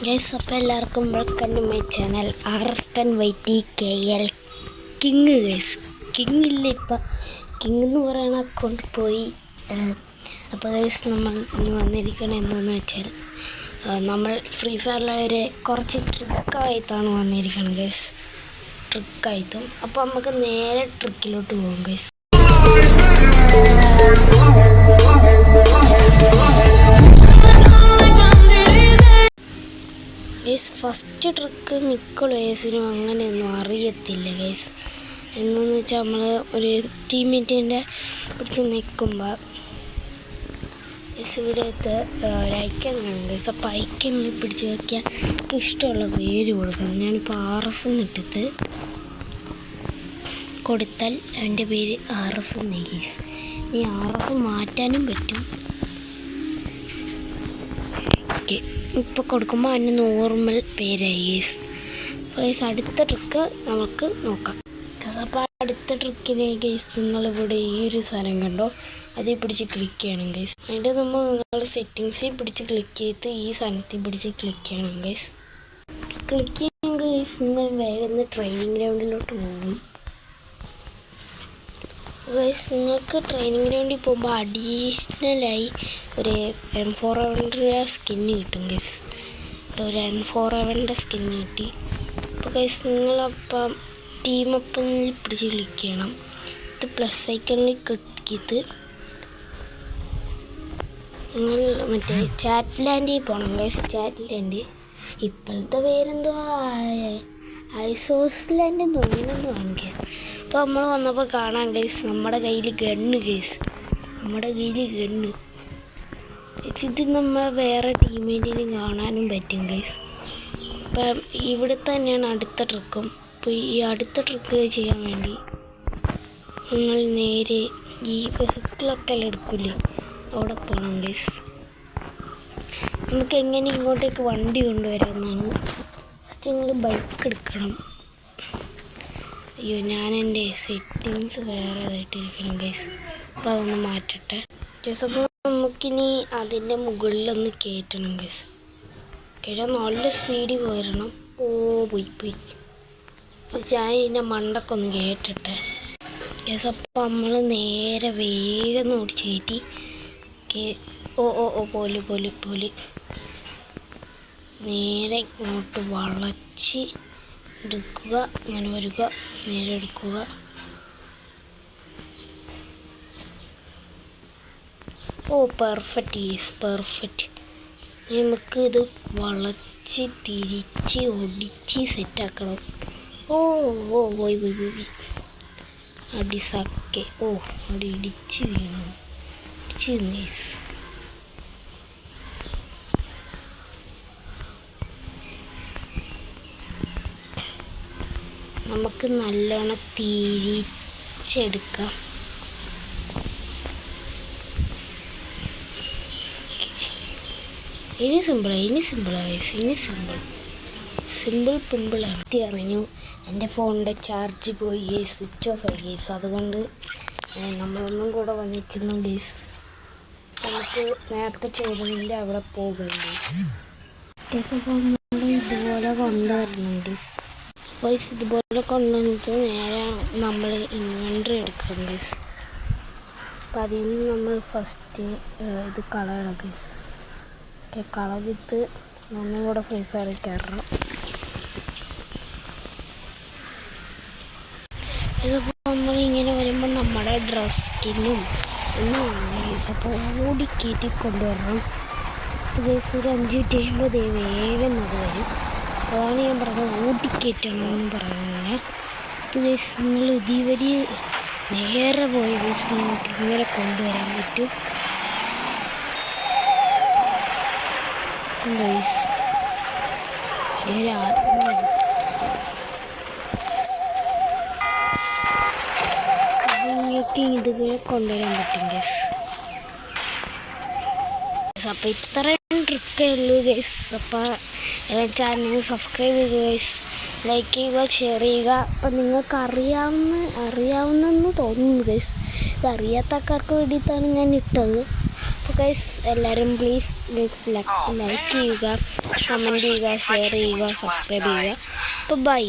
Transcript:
Guys, അപ്പോൾ എല്ലാവർക്കും welcome to my channel RS10YTKL king. Guys, king ഇല്ല, ഇപ്പം കിങ് എന്ന് പറയുന്ന അക്കൗണ്ട് പോയി. അപ്പോൾ ഗൈസ്, നമ്മൾ ഇന്ന് വന്നിരിക്കണം എന്താണെന്ന് വെച്ചാൽ നമ്മൾ ഫ്രീ ഫയറിലെ കുറച്ച് ട്രിക്കായിട്ടാണ് വന്നിരിക്കണം ഗൈസ്, ട്രിക്കായിട്ടും. അപ്പോൾ നമുക്ക് നേരെ ട്രിക്കിലോട്ട് പോകും ഗൈസ്. ഗൈസ്, ഫസ്റ്റ് ട്രിക്ക് മിക്ക പ്ലേയേഴ്സിനും അങ്ങനെയൊന്നും അറിയത്തില്ല ഗൈസ്. എന്താണെന്ന് വെച്ചാൽ നമ്മൾ ഒരു ടീമേറ്റിൻ്റെ പിടിച്ച് നിൽക്കുമ്പോൾ ഗൈസ് ഇവിടുത്തെ ഒരൈക്കൺ കാണും ഗൈസ്. അപ്പോൾ ഐക്കണിൽ പിടിച്ച് വയ്ക്കാൻ ഇഷ്ടമുള്ള പേര് കൊടുക്കണം. ഞാനിപ്പോൾ RS എന്നിട്ടിട്ട് കൊടുത്താൽ എൻ്റെ പേര് RS എന്നായി ഗൈസ്. ഈ RS മാറ്റാനും പറ്റും. ഓക്കെ, ഇപ്പോൾ കൊടുക്കുമ്പോൾ അതിന് നോർമൽ പേരായി ഗൈസ്. ഗൈസ്, അടുത്ത ട്രിക്ക് നമുക്ക് നോക്കാം. അപ്പോൾ അടുത്ത ട്രിക്കിന് ഗൈസ്, നിങ്ങളിവിടെ ഈ ഒരു സാധനം കണ്ടോ, അതിൽ പിടിച്ച് ക്ലിക്ക് ചെയ്യണം ഗൈസ്. അതിൻ്റെ നമ്മൾ നിങ്ങൾ സെറ്റിങ്സിൽ പിടിച്ച് ക്ലിക്ക് ചെയ്ത് ഈ സാധനത്തിൽ പിടിച്ച് ക്ലിക്ക് ചെയ്യണം ഗൈസ്. ക്ലിക്ക് ചെയ്യുമ്പോൾ ഗൈസ് നിങ്ങൾ വേഗം ട്രെയിനിങ് ഗ്രൗണ്ടിലോട്ട് പോകും ഗൈസ്. നിങ്ങൾക്ക് ട്രെയിനിങ് ഗ്രൗണ്ടിൽ പോകുമ്പോൾ അഡീഷണലായി ഒരു M4A1 സ്കിന്ന് കിട്ടും ഗൈസ്. ഒരു M4A1 സ്കിന്ന് കിട്ടി. അപ്പോൾ ഗൈസ്, നിങ്ങളപ്പം ടീമപ്പനിൽ പിടിച്ച് ക്ലിക്ക് ചെയ്യണം. ഇത് പ്ലസ് ഐക്കണിൽ ക്ലിക്ക് ചെയ്ത് നിങ്ങൾ മറ്റേ ചാറ്റ് ലാൻഡിൽ പോകണം ഗൈസ്. ചാറ്റ് ലാൻഡ് ഇപ്പോഴത്തെ പേരെന്തുവാ, ഐസോസ് ലാൻഡ് നോങ്ങിനെന്ന് ഗൈസ്. അപ്പോൾ നമ്മൾ വന്നപ്പോൾ കാണാം ഗൈസ്, നമ്മുടെ കയ്യിൽ ഗണ്ണ് ഗൈസ്, നമ്മുടെ കയ്യിൽ ഗണ്ണ്. ഇത് നമ്മൾ വേറെ ടീമേറ്റിന് കാണാനും പറ്റും ഗൈസ്. അപ്പം ഇവിടെ തന്നെയാണ് അടുത്ത ട്രിക്കും. അപ്പോൾ ഈ അടുത്ത ട്രിക്ക് ചെയ്യാൻ വേണ്ടി നിങ്ങൾ നേരെ ഈ വെഹിക്കിളൊക്കെ എടുക്കില്ലേ, അവിടെ പോകണം ഗൈസ്. നമുക്ക് എങ്ങനെ ഇങ്ങോട്ടേക്ക് വണ്ടി കൊണ്ടുവരാമെന്നാണ്. ഫസ്റ്റ് നിങ്ങൾ ബൈക്ക് എടുക്കണം. അയ്യോ, ഞാൻ എൻ്റെ സെറ്റിങ്സ് വേറെ ഇതായിട്ടിരിക്കണം ഗൈസ്. അപ്പോൾ അതൊന്ന് മാറ്റട്ടെ ഗൈസ്. അപ്പോൾ നമുക്കിനി അതിൻ്റെ മുകളിലൊന്ന് കയറ്റണം ഗൈസ്. കയറ്റാൻ നല്ല സ്പീഡിൽ പോരണം. പോയി ഞാൻ ഇതിൻ്റെ മണ്ടൊക്കെ ഒന്ന് കയറ്റട്ടെ ഗൈസ്. അപ്പോൾ നമ്മൾ നേരെ വേഗം ഓടിച്ച് കയറ്റി പോലെ നേരെ ഇങ്ങോട്ട് വളച്ച് എടുക്കുക, അങ്ങനെ വരിക, നേരെ എടുക്കുക. Perfect is perfect. നമുക്ക് ഇത് വളച്ച് തിരിച്ച് ഒടിച്ച് സെറ്റാക്കണം. പോയി അടിസാക്കെ. അവിടെ ഇടിച്ച് വീണു, ഇടിച്ച് നൈസ്. നമുക്ക് നല്ലോണം തിരിച്ചെടുക്കാം. ഇനി സിമ്പിളാണ്. സിമ്പിൾ പിമ്പിളാണ്. അറിഞ്ഞു, എൻ്റെ ഫോണിൻ്റെ ചാർജ് പോയി ഗൈസ്, സ്വിച്ച് ഓഫ് ആയി ഗൈസ്. അതുകൊണ്ട് നമ്മളൊന്നും കൂടെ വന്നിരിക്കുന്നു ഗൈസ്. നമുക്ക് നേരത്തെ ചെയ്തതിൻ്റെ അവിടെ പോകും ഗൈസ്. അപ്പോൾ നമ്മൾ ഇതുപോലെ കൊണ്ടുവരണം ഗൈസ്. ഗൈസ്, ഇതുപോലെ കൊണ്ടുവന്നിട്ട് നേരെ നമ്മൾ ഇൻവെൻട്രി എടുക്കണം ഗൈസ്. അപ്പം അതിൽ നിന്ന് നമ്മൾ ഫസ്റ്റ് ഇത് കളയണം ഗൈസ്. കളഞ്ഞിട്ട് ഒന്നും കൂടെ ഫ്രീ ഫയറിൽ കയറണം. ഇതിപ്പോൾ നമ്മളിങ്ങനെ വരുമ്പോൾ നമ്മുടെ ഡ്രസ് സ്കിന്നും ഒന്നും ഗൈസ്. അപ്പോൾ ഓടിക്കയറ്റി കൊണ്ടുവരണം ഗൈസ്. ഒരു 5 മിനിറ്റ് കഴിയുമ്പോൾ വേഗം അത് വരും. അതാണ് ഞാൻ പറഞ്ഞത്, ഓടിക്കയറ്റണമെന്ന് പറയുന്നത്. ഇത് ഗൈസ്, നിങ്ങൾ ഇതുവരെ നേരെ പോയി ഗൈസ്, നിങ്ങൾക്ക് ഇങ്ങനെ കൊണ്ടുവരാൻ പറ്റും ഗൈസ്. നിങ്ങൾക്ക് ഇതുപോലെ കൊണ്ടുവരാൻ പറ്റും ഗൈസ്. അപ്പോൾ ഇത്രയും ട്രിക്കേ ഉള്ളൂ ഗൈസ്. അപ്പോൾ ചാനൽ സബ്സ്ക്രൈബ് ചെയ്യുക ഗൈസ്, ലൈക്ക് ചെയ്യുക, ഷെയർ ചെയ്യുക. അപ്പം നിങ്ങൾക്ക് അറിയാവുന്നെന്ന് തോന്നുന്നു ഗൈസ്. ഇത് അറിയാത്ത ആൾക്കാർക്ക് വേണ്ടിയിട്ടാണ് ഞാൻ ഇട്ടത്. അപ്പോൾ ഗൈസ് എല്ലാവരും പ്ലീസ് ലൈക്ക് ചെയ്യുക, കമൻറ്റ് ചെയ്യുക, ഷെയർ ചെയ്യുക, സബ്സ്ക്രൈബ് ചെയ്യുക. അപ്പോൾ ബൈ.